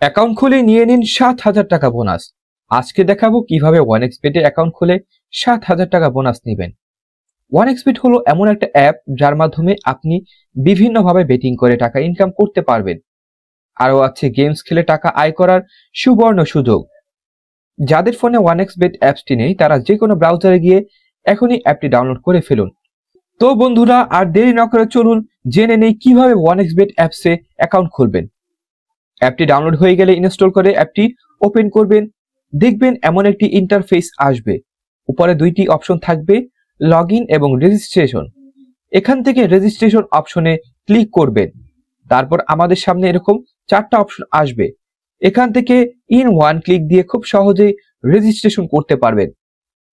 Account খুলে নিয়ে নিন ৭,০০০ টাকা বোনাস। আজকে দেখাবো কিভাবে ওয়ানএক্সবেটে অ্যাকাউন্ট খুলে ৭,০০০ টাকা বোনাস নেবেন। ওয়ানএক্সবেট হলো এমন একটা অ্যাপ যার মাধ্যমে আপনি বিভিন্নভাবে বেটিং করে টাকা ইনকাম করতে পারবেন। আরও আছে গেমস খেলে টাকা আয় করার সুবর্ণ সুযোগ। যাদের ফোনে ওয়ানএক্সবেট অ্যাপসটি নেই তারা যে কোনো ব্রাউজারে গিয়ে এখনই অ্যাপটি ডাউনলোড করে ফেলুন। তো বন্ধুরা আর দেরি না করে চলুন জেনে নেই কিভাবে ওয়ানএক্সবেট অ্যাপসে অ্যাকাউন্ট খুলবেন। অ্যাপটি ডাউনলোড হয়ে গেলে ইনস্টল করে অ্যাপটি ওপেন করবেন। দেখবেন এমন একটি ইন্টারফেস আসবে। উপরে দুইটি অপশন থাকবে, লগ ইন এবং রেজিস্ট্রেশন। এখান থেকে রেজিস্ট্রেশন অপশনে ক্লিক করবেন। তারপর আমাদের সামনে এরকম 4টা অপশন আসবে। এখান থেকে ইন ওয়ান ক্লিক দিয়ে খুব সহজেই রেজিস্ট্রেশন করতে পারবেন।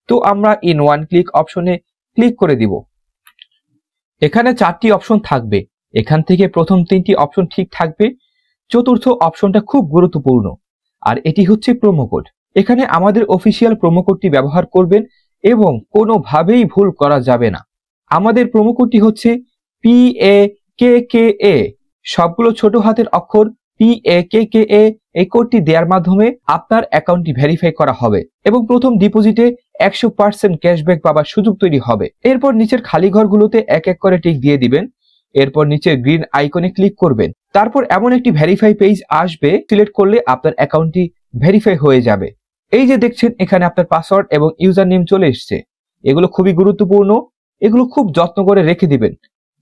তো আমরা ইন ওয়ান ক্লিক অপশনে ক্লিক করে দিব। এখানে 4টি অপশন থাকবে। এখান থেকে প্রথম 3টি অপশন ঠিক থাকবে। চতুর্থ অপশনটা খুব গুরুত্বপূর্ণ, আর এটি হচ্ছে প্রোমো কোড। এখানে আমাদের অফিসিয়াল প্রোমো কোডটি ব্যবহার করবেন এবং কোনোভাবেই ভুল করা যাবে না। আমাদের প্রোমো কোডটি হচ্ছে PAKKA, সবগুলো ছোট হাতের অক্ষর PAKKA। এই কোডটি দেওয়ার মাধ্যমে আপনার অ্যাকাউন্টটি ভেরিফাই করা হবে এবং প্রথম ডিপোজিটে 100% ক্যাশব্যাক পাওয়ার সুযোগ তৈরি হবে। এরপর নিচের খালি ঘরগুলোতে এক এক করে টিক দিয়ে দিবেন। এরপর নিচের গ্রিন আইকনে ক্লিক করবেন। তারপর এমন একটি ভেরিফাই পেজ আসবে, সিলেক্ট করলে আপনার অ্যাকাউন্টটি ভেরিফাই হয়ে যাবে। এই যে দেখছেন এখানে আপনার পাসওয়ার্ড এবং ইউজার নেম চলে এসছে। এগুলো খুবই গুরুত্বপূর্ণ, এগুলো খুব যত্ন করে রেখে দিবেন,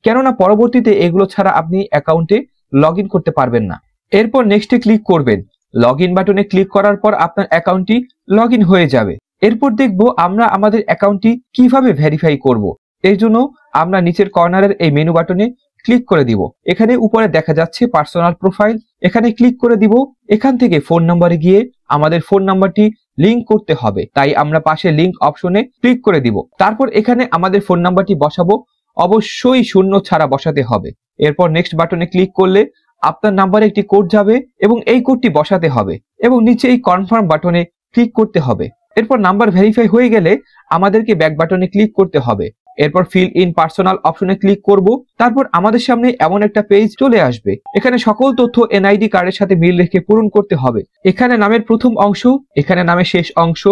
কেননা পরবর্তীতে এগুলো ছাড়া আপনি অ্যাকাউন্টে লগ ইন করতে পারবেন না। এরপর নেক্সটে ক্লিক করবেন। লগ ইন বাটনে ক্লিক করার পর আপনার অ্যাকাউন্টটি লগ ইন হয়ে যাবে। এরপর দেখব আমরা আমাদের অ্যাকাউন্টটি কিভাবে ভেরিফাই করব। এর জন্য আমরা নিচের কর্নারের এই মেনু বাটনে ক্লিক করে দিব। এখানে উপরে দেখা যাচ্ছে পার্সোনাল প্রোফাইল, এখানে ক্লিক করে দিব। এখান থেকে ফোন নম্বরে গিয়ে আমাদের ফোন নাম্বারটি লিংক করতে হবে, তাই আমরা পাশে লিংক অপশনে ক্লিক করে দিব। তারপর এখানে আমাদের ফোন নাম্বারটি বসাবো, অবশ্যই শূন্য ছাড়া বসাতে হবে। এরপর নেক্সট বাটনে ক্লিক করলে আপনার নাম্বারে একটি কোড যাবে এবং এই কোডটি বসাতে হবে এবং নিচে এই কনফার্ম বাটনে ক্লিক করতে হবে। এরপর নাম্বার ভেরিফাই হয়ে গেলে আমাদেরকে ব্যাক বাটনে ক্লিক করতে হবে। এরপর ফিল ইন পার্সোনাল অপশনে ক্লিক করব। তারপর আমাদের সামনে এমন একটা পেজ চলে আসবে। এখানে সকল তথ্য এনআইডি কার্ডের সাথে মিল রেখে পূরণ করতে হবে। এখানে নামের প্রথম অংশ, এখানে নামের শেষ অংশ,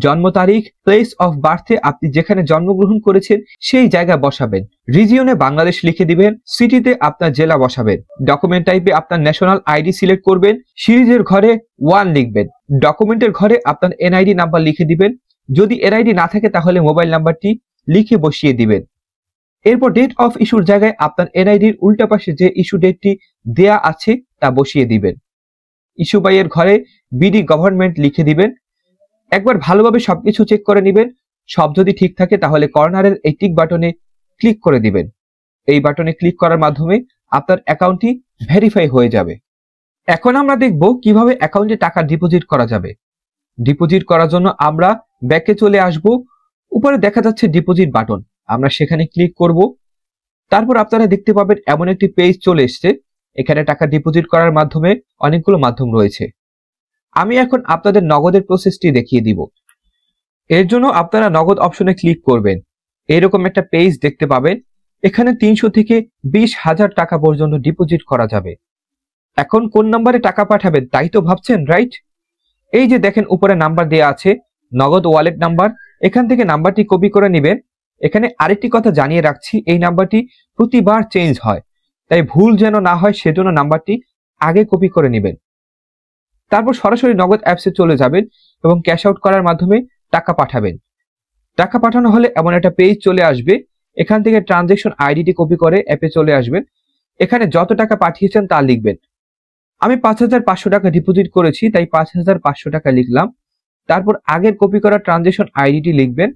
জন্ম তারিখ, প্লেস অফ বার্থে আপনি যেখানে জন্মগ্রহণ করেছেন সেই জায়গা বসাবেন। রিজিয়নে বাংলাদেশ লিখে দিবেন, সিটিতে আপনার জেলা বসাবেন। ডকুমেন্ট টাইপে আপনার ন্যাশনাল আইডি সিলেক্ট করবেন, সিরিজের ঘরে 1 লিখবেন। ডকুমেন্টের ঘরে আপনার এনআইডি নাম্বার লিখে দিবেন। যদি এনআইডি না থাকে তাহলে মোবাইল নাম্বারটি লিখে বসিয়ে দিবেন। এরপর ডেট অফ ইস্যুর জায়গায় আপনার এনআইডির উল্টা পাশে যে ইস্যু ডেটটি দেয়া আছে তা বসিয়ে দিবেন। ইস্যু বাইয়ের ঘরে বিডি গভর্নমেন্ট লিখে দিবেন। একবার ভালোভাবে সবকিছু চেক করে নেবেন। সব যদি ঠিক থাকে তাহলে কর্নারের এই টিক বাটনে ক্লিক করে দিবেন। এই বাটনে ক্লিক করার মাধ্যমে আপনার অ্যাকাউন্টটি ভেরিফাই হয়ে যাবে। এখন আমরা দেখব কিভাবে অ্যাকাউন্টে টাকা ডিপোজিট করা যাবে। ডিপোজিট করার জন্য আমরা ব্যাকে চলে আসব। উপরে দেখা যাচ্ছে ডিপোজিট বাটন, আমরা সেখানে ক্লিক করব। তারপর আপনারা দেখতে পাবেন এমন একটি পেজ চলে এসছে। এখানে টাকা ডিপোজিট করার মাধ্যমে অনেকগুলো মাধ্যম রয়েছে। আমি এখন আপনাদের নগদের প্রসেসটি দেখিয়ে দিব। এর জন্য আপনারা নগদ অপশনে ক্লিক করবেন। এরকম একটা পেজ দেখতে পাবেন। এখানে 300 থেকে 20,000 টাকা পর্যন্ত ডিপোজিট করা যাবে। এখন কোন নম্বরে টাকা পাঠাবেন তাই তো ভাবছেন, রাইট? এই যে দেখেন উপরে নাম্বার দেয়া আছে, নগদ ওয়ালেট নাম্বার। এখান থেকে নাম্বারটি কপি করে নেবেন। এখানে আরেকটি কথা জানিয়ে রাখছি, এই নাম্বারটি প্রতিবার চেঞ্জ হয়, তাই ভুল যেন না হয় সেজন্য নাম্বারটি আগে কপি করে নেবেন। তারপর সরাসরি নগদ অ্যাপসে চলে যাবেন এবং ক্যাশ আউট করার মাধ্যমে টাকা পাঠাবেন। টাকা পাঠানো হলে এমন একটা পেজ চলে আসবে। এখান থেকে ট্রানজ্যাকশন আইডিটি কপি করে অ্যাপে চলে আসবেন। এখানে যত টাকা পাঠিয়েছেন তা লিখবেন। আমি 5,500 টাকা ডিপোজিট করেছি, তাই 5,500 টাকা লিখলাম। তারপর আগের কপি করা ট্রানজ্যাকশন আইডিটি লিখবেন।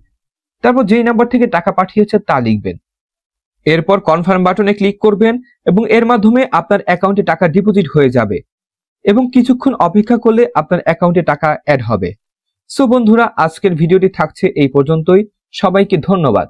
তারপর যেই নাম্বার থেকে টাকা পাঠিয়েছে তা লিখবেন। এরপর কনফার্ম বাটনে ক্লিক করবেন এবং এর মাধ্যমে আপনার অ্যাকাউন্টে টাকা ডিপোজিট হয়ে যাবে এবং কিছুক্ষণ অপেক্ষা করলে আপনার অ্যাকাউন্টে টাকা অ্যাড হবে। সো বন্ধুরা, আজকের ভিডিওটি থাকছে এই পর্যন্তই। সবাইকে ধন্যবাদ।